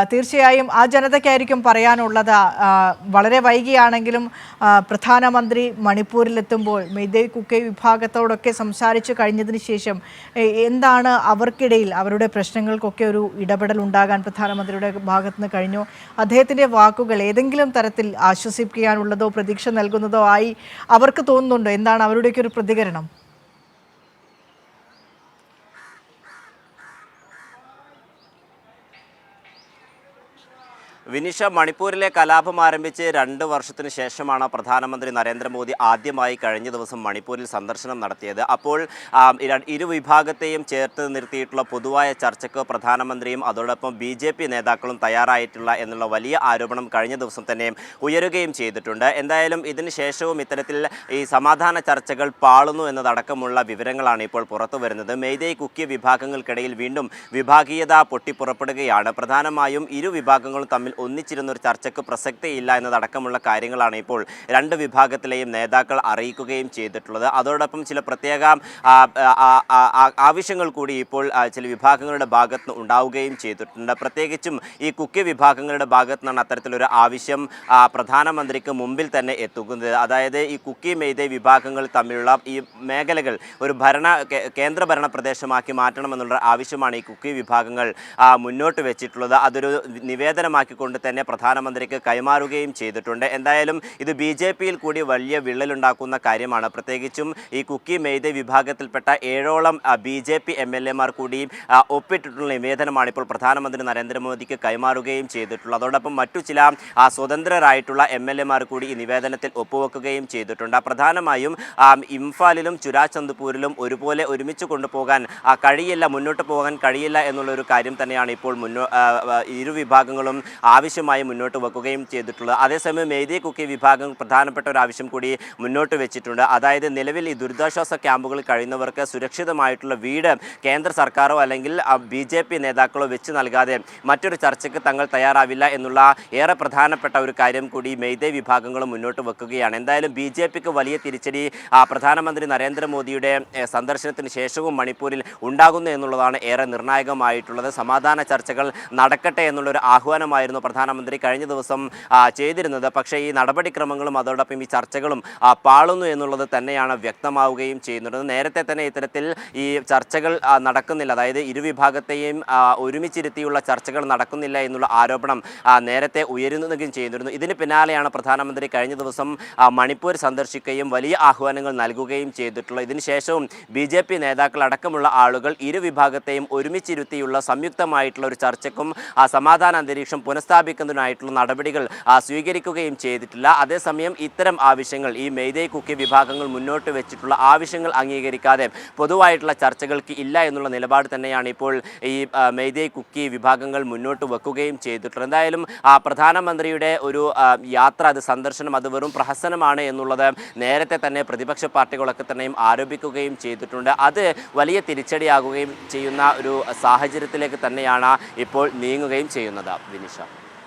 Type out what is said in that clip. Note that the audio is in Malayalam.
തീർച്ചയായും ആ ജനതയ്ക്കായിരിക്കും പറയാനുള്ളത്. വളരെ വൈകിയാണെങ്കിലും പ്രധാനമന്ത്രി മണിപ്പൂരിലെത്തുമ്പോൾ മെയ്തേയ് കുക്കി വിഭാഗത്തോടൊക്കെ സംസാരിച്ചു കഴിഞ്ഞതിന് ശേഷം എന്താണ് അവർക്കിടയിൽ അവരുടെ പ്രശ്നങ്ങൾക്കൊക്കെ ഒരു ഇടപെടൽ ഉണ്ടാകാൻ പ്രധാനമന്ത്രിയുടെ ഭാഗത്തുനിന്ന് കഴിഞ്ഞു? അദ്ദേഹത്തിൻ്റെ വാക്കുകൾ ഏതെങ്കിലും തരത്തിൽ ആശ്വസിപ്പിക്കാനുള്ളതോ പ്രതീക്ഷ നൽകുന്നതോ ആയി അവർക്ക് തോന്നുന്നുണ്ടോ? എന്താണ് അവരുടെയൊക്കെ ഒരു പ്രതികരണം? വിനിഷ, മണിപ്പൂരിലെ കലാപം ആരംഭിച്ച് 2 വർഷത്തിന് ശേഷമാണ് പ്രധാനമന്ത്രി നരേന്ദ്രമോദി ആദ്യമായി കഴിഞ്ഞ ദിവസം മണിപ്പൂരിൽ സന്ദർശനം നടത്തിയത്. അപ്പോൾ ഇരു വിഭാഗത്തെയും ചേർത്ത് നിർത്തിയിട്ടുള്ള പൊതുവായ ചർച്ചയ്ക്ക് പ്രധാനമന്ത്രിയും അതോടൊപ്പം BJP നേതാക്കളും തയ്യാറായിട്ടില്ല എന്നുള്ള വലിയ ആരോപണം കഴിഞ്ഞ ദിവസം തന്നെ ഉയരുകയും ചെയ്തിട്ടുണ്ട്. എന്തായാലും ഇതിന് ശേഷവും ഇത്തരത്തിൽ ഈ സമാധാന ചർച്ചകൾ പാളുന്നു എന്നതടക്കമുള്ള വിവരങ്ങളാണ് ഇപ്പോൾ പുറത്തു വരുന്നത്. മെയ്തേയ് കുക്കി വിഭാഗങ്ങൾക്കിടയിൽ വീണ്ടും വിഭാഗീയത പൊട്ടിപ്പുറപ്പെടുകയാണ്. പ്രധാനമായും ഇരു വിഭാഗങ്ങളും തമ്മിൽ ഒന്നിച്ചിരുന്നൊരു ചർച്ചയ്ക്ക് പ്രസക്തിയില്ല എന്നതടക്കമുള്ള കാര്യങ്ങളാണ് ഇപ്പോൾ 2 വിഭാഗത്തിലെയും നേതാക്കൾ അറിയിക്കുകയും ചെയ്തിട്ടുള്ളത്. അതോടൊപ്പം ചില പ്രത്യേക ആവശ്യങ്ങൾ കൂടി ഇപ്പോൾ ചില വിഭാഗങ്ങളുടെ ഭാഗത്ത് നിന്ന് ഉണ്ടാവുകയും ചെയ്തിട്ടുണ്ട്. പ്രത്യേകിച്ചും ഈ കുക്കി വിഭാഗങ്ങളുടെ ഭാഗത്തു നിന്നാണ് അത്തരത്തിലൊരു ആവശ്യം പ്രധാനമന്ത്രിക്ക് മുമ്പിൽ തന്നെ എത്തുന്നത്. അതായത് ഈ കുക്കി മെയ്തേയ് വിഭാഗങ്ങൾ തമ്മിലുള്ള ഈ മേഖലകൾ ഒരു കേന്ദ്രഭരണ പ്രദേശമാക്കി മാറ്റണമെന്നുള്ള ആവശ്യമാണ് ഈ കുക്കി വിഭാഗങ്ങൾ മുന്നോട്ട് വെച്ചിട്ടുള്ളത്. അതൊരു നിവേദനമാക്കി കൊണ്ട് തന്നെ പ്രധാനമന്ത്രിക്ക് കൈമാറുകയും ചെയ്തിട്ടുണ്ട്. എന്തായാലും ഇത് BJPയിൽ കൂടി വലിയ വിള്ളലുണ്ടാക്കുന്ന കാര്യമാണ്. പ്രത്യേകിച്ചും ഈ കുക്കി മെയ്തേയ് വിഭാഗത്തിൽപ്പെട്ട 7ഓളം BJP MLA മാർ കൂടി ഒപ്പിട്ടിട്ടുള്ള നിവേദനമാണ് ഇപ്പോൾ പ്രധാനമന്ത്രി നരേന്ദ്രമോദിക്ക് കൈമാറുകയും ചെയ്തിട്ടുള്ളത്. അതോടൊപ്പം മറ്റു ചില സ്വതന്ത്രരായിട്ടുള്ള MLA മാർ കൂടി ഈ നിവേദനത്തിൽ ഒപ്പുവെക്കുകയും ചെയ്തിട്ടുണ്ട്. പ്രധാനമായും ഇംഫാലിലും ചുരാചന്ദ്പൂരിലും ഒരുപോലെ ഒരുമിച്ച് കൊണ്ടുപോകാൻ കഴിയില്ല, മുന്നോട്ട് പോകാൻ കഴിയില്ല എന്നുള്ളൊരു കാര്യം തന്നെയാണ് ഇപ്പോൾ ഇരു വിഭാഗങ്ങളും ആവശ്യമായി മുന്നോട്ട് വെക്കുകയും ചെയ്തിട്ടുള്ളത്. അതേസമയം മെയ്തേയ് കുക്കി വിഭാഗം പ്രധാനപ്പെട്ട ഒരു ആവശ്യം കൂടി മുന്നോട്ട് വെച്ചിട്ടുണ്ട്. അതായത് നിലവിൽ ഈ ദുരിതാശ്വാസ ക്യാമ്പുകളിൽ കഴിയുന്നവർക്ക് സുരക്ഷിതമായിട്ടുള്ള വീട് കേന്ദ്ര സർക്കാരോ അല്ലെങ്കിൽ BJP നേതാക്കളോ വെച്ച് നൽകാതെ മറ്റൊരു ചർച്ചയ്ക്ക് തങ്ങൾ തയ്യാറാവില്ല എന്നുള്ള ഏറെ പ്രധാനപ്പെട്ട ഒരു കാര്യം കൂടി മെയ്തേയ് വിഭാഗങ്ങൾ മുന്നോട്ട് വെക്കുകയാണ്. എന്തായാലും BJPക്ക് വലിയ തിരിച്ചടി പ്രധാനമന്ത്രി നരേന്ദ്രമോദിയുടെ സന്ദർശനത്തിന് ശേഷവും മണിപ്പൂരിൽ ഉണ്ടാകുന്നു എന്നുള്ളതാണ് ഏറെ നിർണായകമായിട്ടുള്ളത്. സമാധാന ചർച്ചകൾ നടക്കട്ടെ എന്നുള്ളൊരു ആഹ്വാനമായിരുന്നു പ്രധാനമന്ത്രി കഴിഞ്ഞ ദിവസം ചെയ്തിരുന്നത്. പക്ഷേ ഈ നടപടിക്രമങ്ങളും അതോടൊപ്പം ഈ ചർച്ചകളും പാളുന്നു എന്നുള്ളത് തന്നെയാണ് വ്യക്തമാവുകയും ചെയ്യുന്നത്. നേരത്തെ തന്നെ ഇത്തരത്തിൽ ഈ ചർച്ചകൾ നടക്കുന്നില്ല, അതായത് ഇരുവിഭാഗത്തെയും ഒരുമിച്ചിരുത്തിയുള്ള ചർച്ചകൾ നടക്കുന്നില്ല എന്നുള്ള ആരോപണം നേരത്തെ ഉയരുന്നതും ചെയ്യുന്നിരുന്നു. ഇതിന് പിന്നാലെയാണ് പ്രധാനമന്ത്രി കഴിഞ്ഞ ദിവസം മണിപ്പൂർ സന്ദർശിക്കുകയും വലിയ ആഹ്വാനങ്ങൾ നൽകുകയും ചെയ്തിട്ടുള്ളത്. ഇതിനുശേഷവും BJP നേതാക്കൾ അടക്കമുള്ള ആളുകൾ ഇരുവിഭാഗത്തെയും ഒരുമിച്ചിരുത്തിയുള്ള സംയുക്തമായിട്ടുള്ള ഒരു ചർച്ചയ്ക്കും സമാധാന അന്തരീക്ഷം പുനഃസ്ഥാപിക്കുന്നതിനായിട്ടുള്ള നടപടികൾ സ്വീകരിക്കുകയും ചെയ്തിട്ടില്ല. അതേസമയം ഇത്തരം ആവശ്യങ്ങൾ ഈ മെയ്തേയ് കുക്കി വിഭാഗങ്ങൾ മുന്നോട്ട് വെച്ചിട്ടുള്ള ആവശ്യങ്ങൾ അംഗീകരിക്കാതെ പൊതുവായിട്ടുള്ള ചർച്ചകൾക്ക് ഇല്ല എന്നുള്ള നിലപാട് തന്നെയാണ് ഇപ്പോൾ ഈ മെയ്തേയ് കുക്കി വിഭാഗങ്ങൾ മുന്നോട്ട് വെക്കുകയും ചെയ്തിട്ടുള്ളത്. എന്തായാലും പ്രധാനമന്ത്രിയുടെ ഒരു യാത്ര, അത് സന്ദർശനം, അത് വെറും പ്രഹസനമാണ് എന്നുള്ളത് നേരത്തെ തന്നെ പ്രതിപക്ഷ പാർട്ടികളൊക്കെ തന്നെയും ആരോപിക്കുകയും ചെയ്തിട്ടുണ്ട്. അത് വലിയ തിരിച്ചടിയാകുകയും ചെയ്യുന്ന ഒരു സാഹചര്യത്തിലേക്ക് തന്നെയാണ് ഇപ്പോൾ നീങ്ങുകയും ചെയ്യുന്നത്. വിനിഷ.